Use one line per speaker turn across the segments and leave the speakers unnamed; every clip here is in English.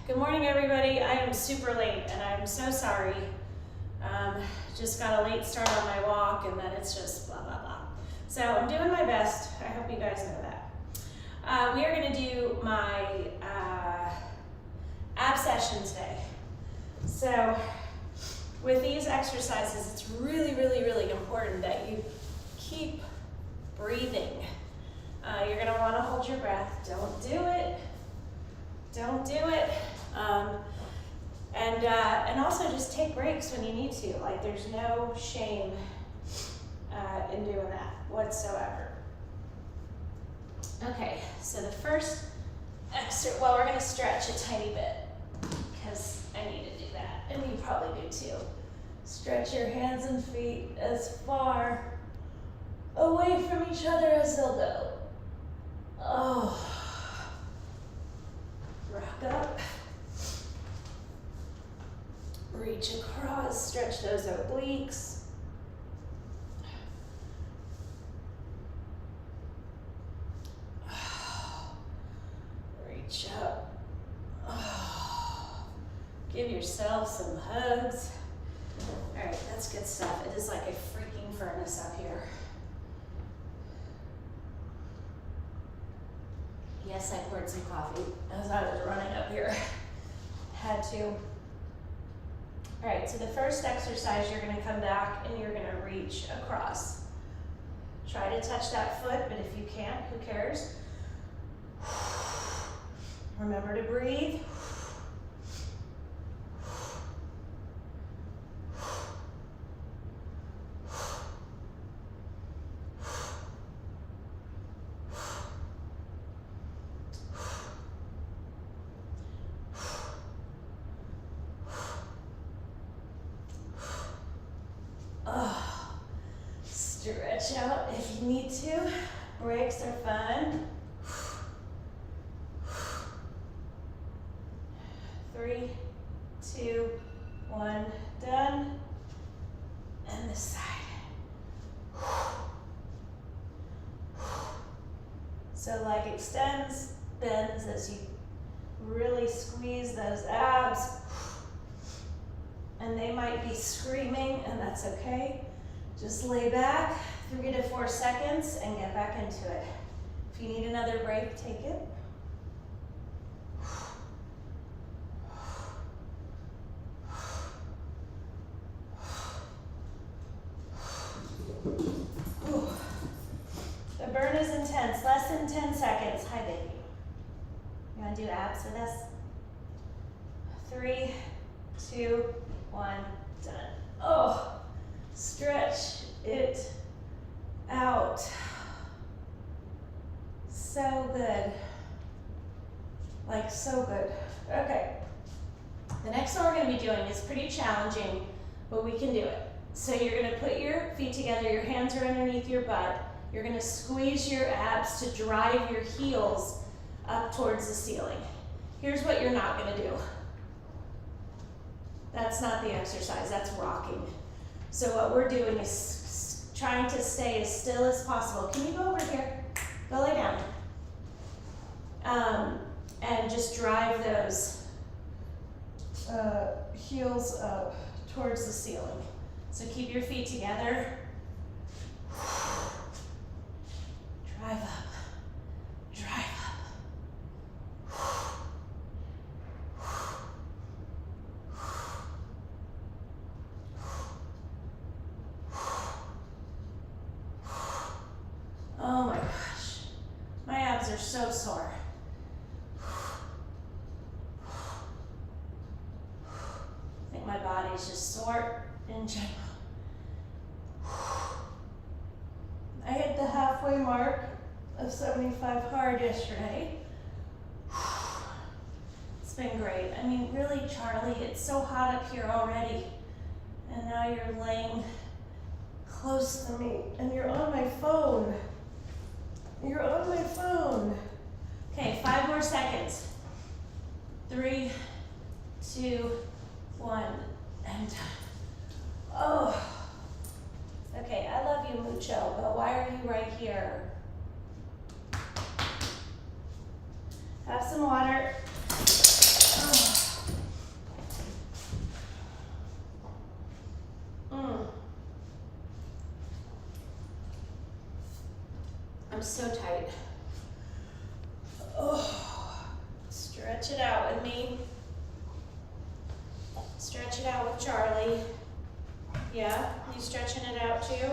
Good morning, everybody. I am super late, and I'm so sorry. Just got a late start on my walk, and then it's just blah, blah, blah. So I'm doing my best. I hope you guys know that. We are going to do my Absession today. So with these exercises, it's really, really, really important that you keep breathing. You're going to want to hold your breath. Don't do it. Don't do it. And also just take breaks when you need to. Like, there's no shame in doing that whatsoever. Okay, so the first exercise, well, we're going to stretch a tiny bit because I need to do that, and you probably do too. Stretch your hands and feet as far away from each other as they'll go. Oh. Rock up. Reach across, stretch those obliques. Reach up. Give yourself some hugs. All right, that's good stuff. It is like a freaking furnace up here. Yes, I poured some coffee as I was running up here. Had to. All right, so the first exercise, you're going to come back and you're going to reach across. Try to touch that foot, but if you can't, who cares? Remember to breathe. Stretch out if you need to. Breaks are fun. 3, 2, 1, done. And this side. So like extends, bends as you really squeeze those abs. And they might be screaming, and that's okay. Just lay back 3 to 4 seconds and get back into it. If you need another break, take it. Ooh. The burn is intense, less than 10 seconds. Hi, baby. You want to do abs with us? 3, 2, 1, done. Oh. Stretch it out. So good. Like, so good. Okay. The next one we're going to be doing is pretty challenging, but we can do it. So you're going to put your feet together, your hands are underneath your butt. You're going to squeeze your abs to drive your heels up towards the ceiling. Here's what you're not going to do. That's not the exercise, that's rocking. So what we're doing is trying to stay as still as possible. Can you go over here? Go lay down. And just drive those heels up towards the ceiling. So keep your feet together. Drive up. Drive up. Oh my gosh, my abs are so sore. I think my body's just sore in general. I hit the halfway mark of 75 hard yesterday. It's been great. I mean, really, Charlie, it's so hot up here already. And now you're laying close to me and you're on my phone. You're on my phone. Okay, 5 more seconds. 3, 2, 1, and done. Oh. Okay, I love you mucho, but why are you right here? Have some water. Oh. so tight. Oh, stretch it out with me. Stretch it out with Charlie. Yeah, you stretching it out too?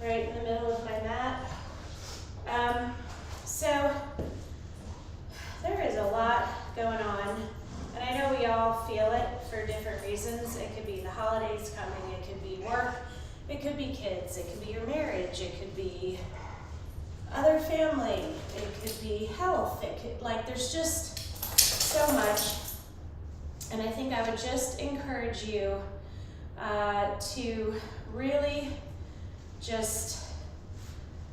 Right in the middle of my mat. So there is a lot going on, and I know we all feel it for different reasons. It could be the holidays coming, it could be work, it could be kids, it could be your marriage, it could be other family, it could be health, it could, like, there's just so much. And I think I would just encourage you to really just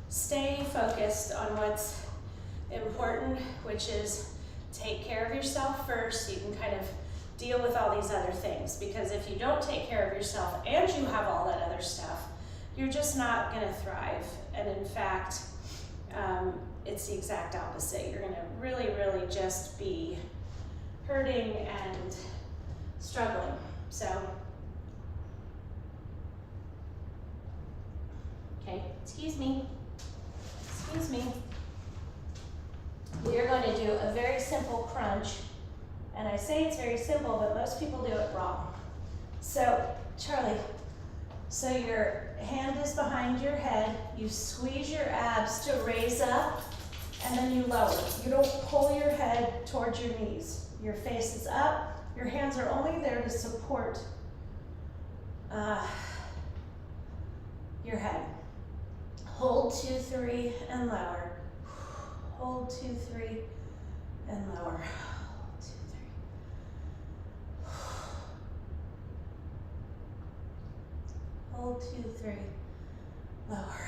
stay focused on what's important, which is take care of yourself first so you can kind of deal with all these other things. Because if you don't take care of yourself and you have all that other stuff, you're just not going to thrive. And in fact, it's the exact opposite. You're going to really, really just be hurting and struggling. So, okay, excuse me. We are going to do a very simple crunch. And I say it's very simple, but most people do it wrong. So, Charlie, so your hand is behind your head, you squeeze your abs to raise up, and then you lower. You don't pull your head towards your knees. Your face is up, your hands are only there to support your head. Hold 2, 3, and lower. Hold 2, 3, and lower. Hold 2, 3. Hold 2, 3, lower.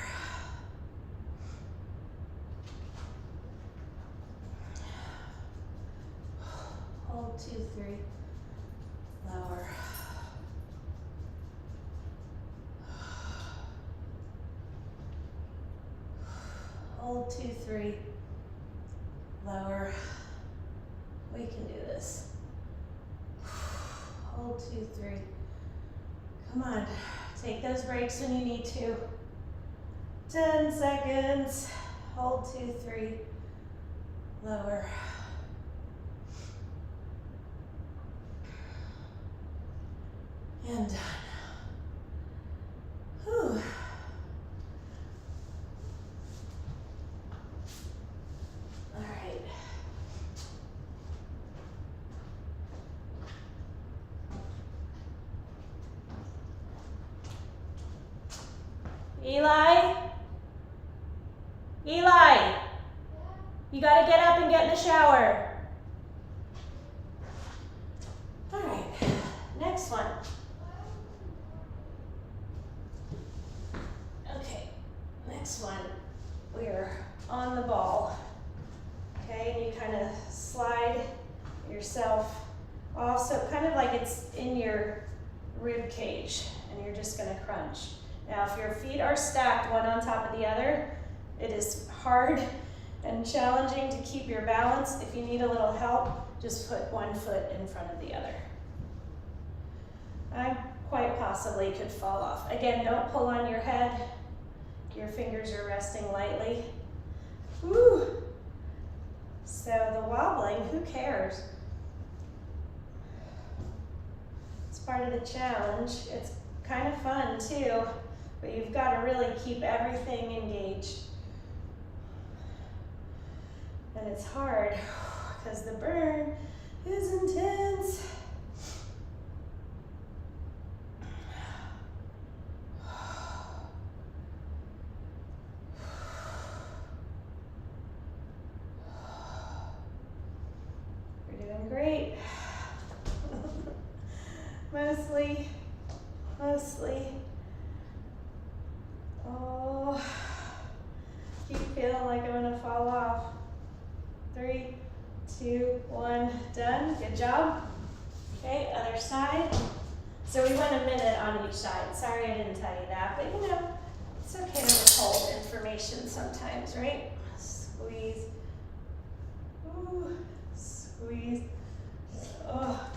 Hold 2, 3, lower. Hold 2, 3, lower. We can do this. Hold 2, 3. Come on, take those breaks when you need to. 10 seconds. Hold 2, 3, lower. And done. Whew. All right. Eli, you gotta get up and get in the shower. All right, next one. Okay, next one. We're on the ball. Okay, and you kind of slide yourself off, so kind of like it's in your rib cage, and you're just gonna crunch. Now, if your feet are stacked one on top of the other, it is hard and challenging to keep your balance. If you need a little help, just put one foot in front of the other. I quite possibly could fall off. Again, don't pull on your head. Your fingers are resting lightly. Woo! So the wobbling, who cares? It's part of the challenge. It's kind of fun too, but you've got to really keep everything engaged. And it's hard because the burn is intense. You're doing great. Mostly. Oh, keep feeling like I'm gonna fall off. 3, 2, 1, done. Good job. Okay, other side. So we went a minute on each side. Sorry I didn't tell you that, but you know, it's okay to withhold information sometimes, right? Squeeze. Ooh, squeeze. Oh.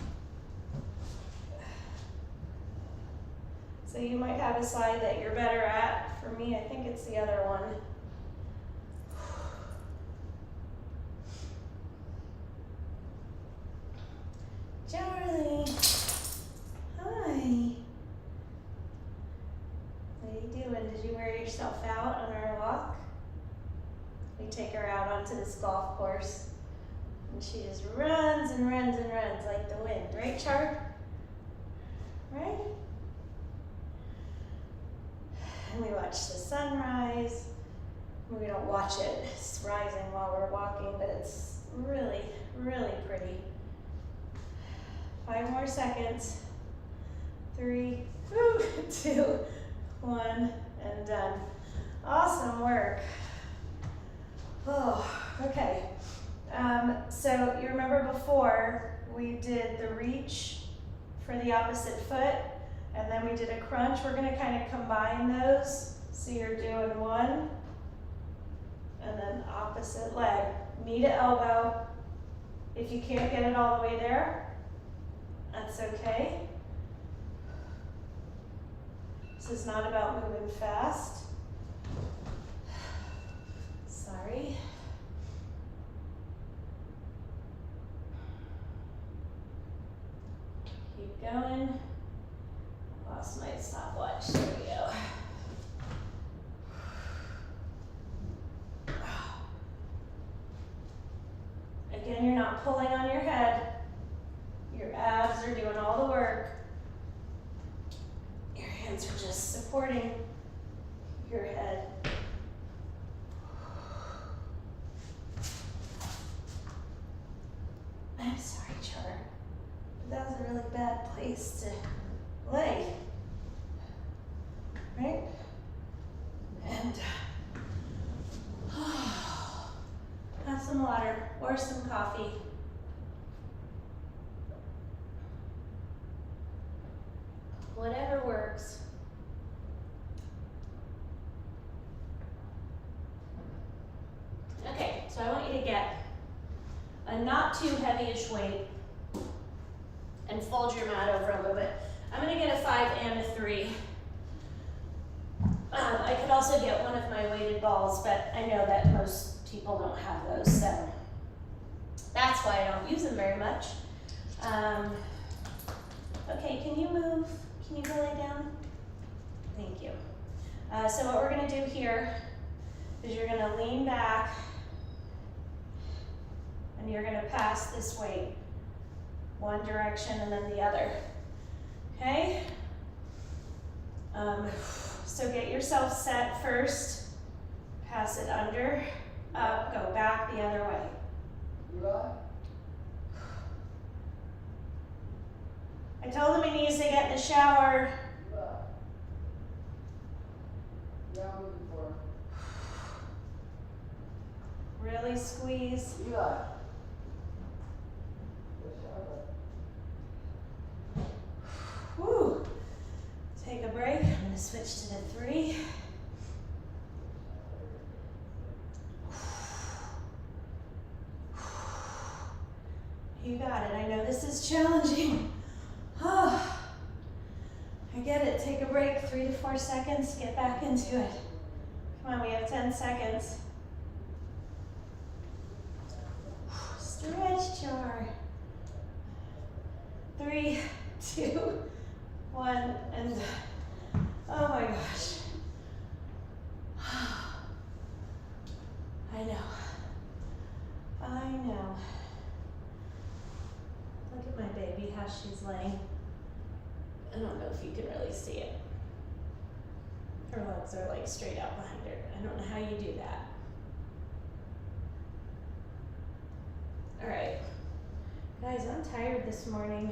So you might have a side that you're better at. For me, I think it's the other one. Charlie. Hi. What are you doing? Did you wear yourself out on our walk? We take her out onto this golf course and she just runs and runs and runs like the wind. Right, Char? Right? And we watch the sunrise. We don't watch it, it's rising while we're walking, but it's really, really pretty. 5 more seconds. 3, 2, 1, and done. Awesome work. Oh, okay. So you remember before we did the reach for the opposite foot, and then we did a crunch. We're gonna kind of combine those. So you're doing 1, and then opposite leg, knee to elbow. If you can't get it all the way there, that's okay. This is not about moving fast. Sorry. Keep going. I lost my stopwatch. There we go. Again, you're not pulling on your head. Your abs are doing all the work. Your hands are just supporting your head. I'm sorry, Char, but that was a really bad place to lay. Right? And have some water or some coffee. Whatever works. Okay, so I want you to get a not too heavy-ish weight and fold your mat over a little bit. I'm gonna get a 5 and a 3. I could also get one of my weighted balls, but I know that most people don't have those, so that's why I don't use them very much. Okay, can you move? Can you go lay down? Thank you. So what we're gonna do here is you're gonna lean back and you're gonna pass this weight one direction and then the other, okay? So get yourself set first, pass it under, up, go back the other way. I told him he needs to get in the shower. Really squeeze. Whew. Take a break. I'm going to switch to the 3. You got it. I know this is challenging. Oh, I get it. Take a break. 3 to 4 seconds. Get back into it. Come on, we have 10 seconds. Stretch, Char. 3, 2, 1, and oh my gosh. I know. I know. Look at my baby, how she's laying. I don't know if you can really see it. Her legs are like straight out behind her. I don't know how you do that. All right. Guys, I'm tired this morning.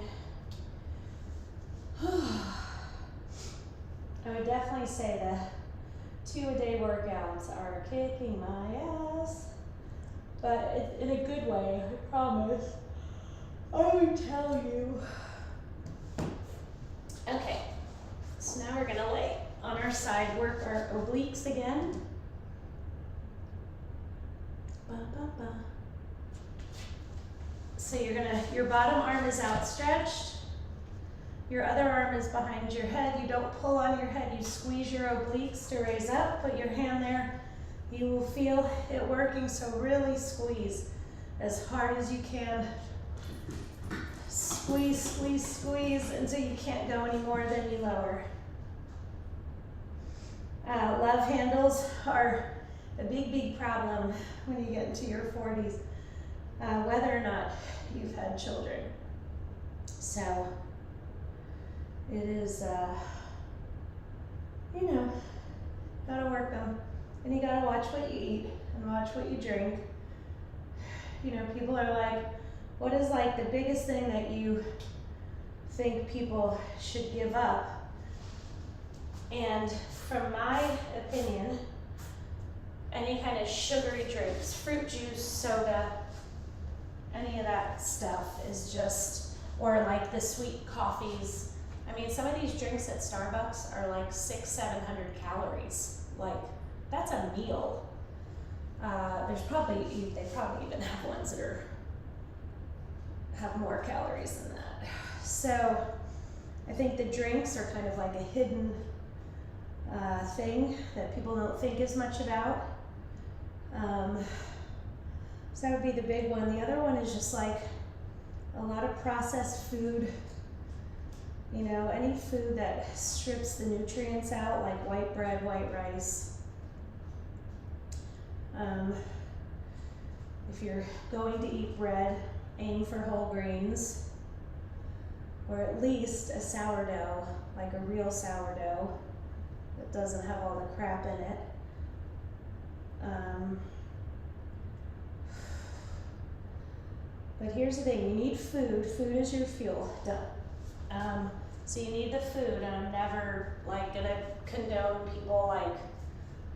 I would definitely say the 2-a-day workouts are kicking my ass, but in a good way, I promise. I would tell you. Okay, so now we're gonna lay on our side, work our obliques again. Ba, ba, ba. So your bottom arm is outstretched. Your other arm is behind your head. You don't pull on your head, you squeeze your obliques to raise up. Put your hand there. You will feel it working, so really squeeze as hard as you can Squeeze, squeeze, squeeze until you can't go anymore, then you lower. Love handles are a big, big problem when you get into your 40s, whether or not you've had children. So it is, you know, gotta work them, and you gotta watch what you eat and watch what you drink. You know, people are like, what is like the biggest thing that you think people should give up? And from my opinion, any kind of sugary drinks, fruit juice, soda, any of that stuff is just, or like the sweet coffees. I mean, some of these drinks at Starbucks are like 600-700 calories. Like, that's a meal. They probably even have ones that have more calories than that. So I think the drinks are kind of like a hidden thing that people don't think as much about. So that would be the big one. The other one is just like a lot of processed food. You know, any food that strips the nutrients out, like white bread, white rice. If you're going to eat bread, aim for whole grains, or at least a sourdough, like a real sourdough that doesn't have all the crap in it. But here's the thing, you need food. Food is your fuel. Done. So you need the food, and I'm never like gonna condone people like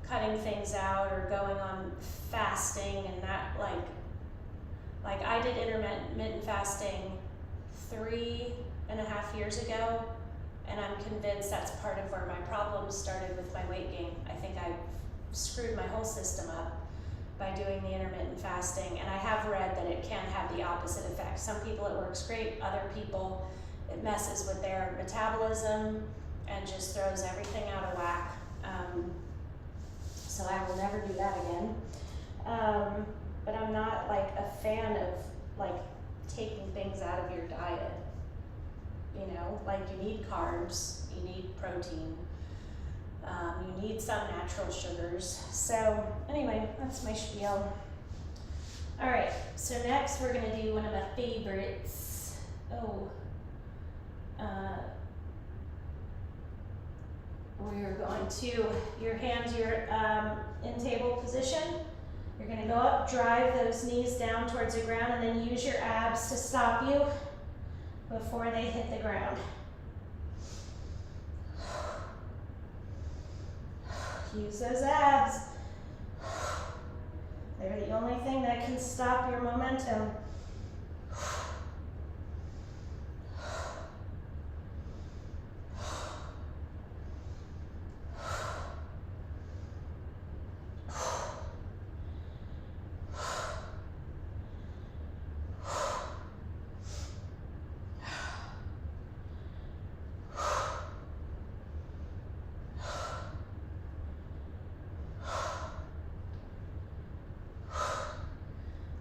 cutting things out or going on fasting and that, like I did intermittent fasting 3.5 years ago, and I'm convinced that's part of where my problems started with my weight gain. I think I screwed my whole system up by doing the intermittent fasting, and I have read that it can have the opposite effect. Some people it works great, other people it messes with their metabolism and just throws everything out of whack. So I will never do that again. But I'm not like a fan of like taking things out of your diet. You know, like you need carbs, you need protein, you need some natural sugars. So anyway, that's my spiel. All right, so next we're gonna do one of my favorites. We're going to, your hands, you're in table position. You're gonna go up, drive those knees down towards the ground, and then use your abs to stop you before they hit the ground. Use those abs. They're the only thing that can stop your momentum.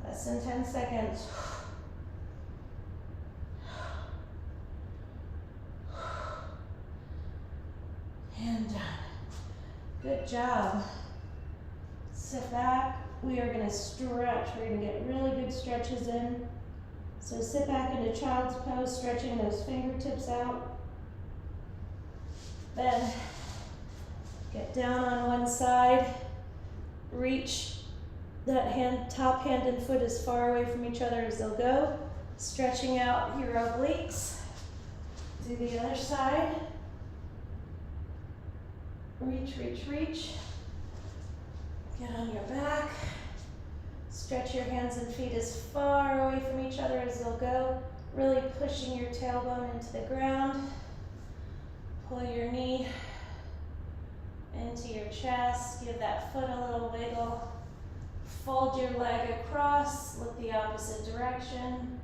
Less than 10 seconds. And done. Good job. Sit back. We are going to stretch. We're going to get really good stretches in. So sit back into child's pose, stretching those fingertips out. Then get down on one side. Reach that hand, top hand and foot as far away from each other as they'll go. Stretching out your obliques. Do the other side. Reach, reach, reach. Get on your back. Stretch your hands and feet as far away from each other as they'll go. Really pushing your tailbone into the ground. Pull your knee into your chest. Give that foot a little wiggle. Fold your leg across. Look the opposite direction.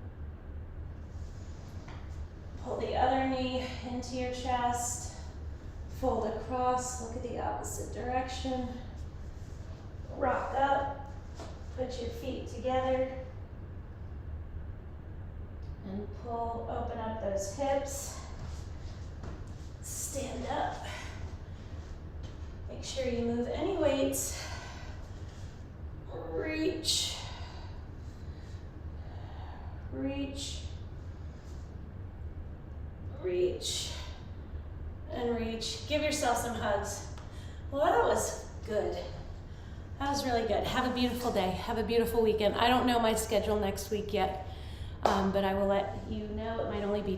Pull the other knee into your chest. Fold across. Look at the opposite direction. Rock up. Put your feet together. And pull, open up those hips. Stand up. Make sure you move any weights. Reach. Reach. Reach. And reach. Give yourself some hugs. Well, that was good. That was really good. Have a beautiful day. Have a beautiful weekend. I don't know my schedule next week yet, but I will let you know. It might only be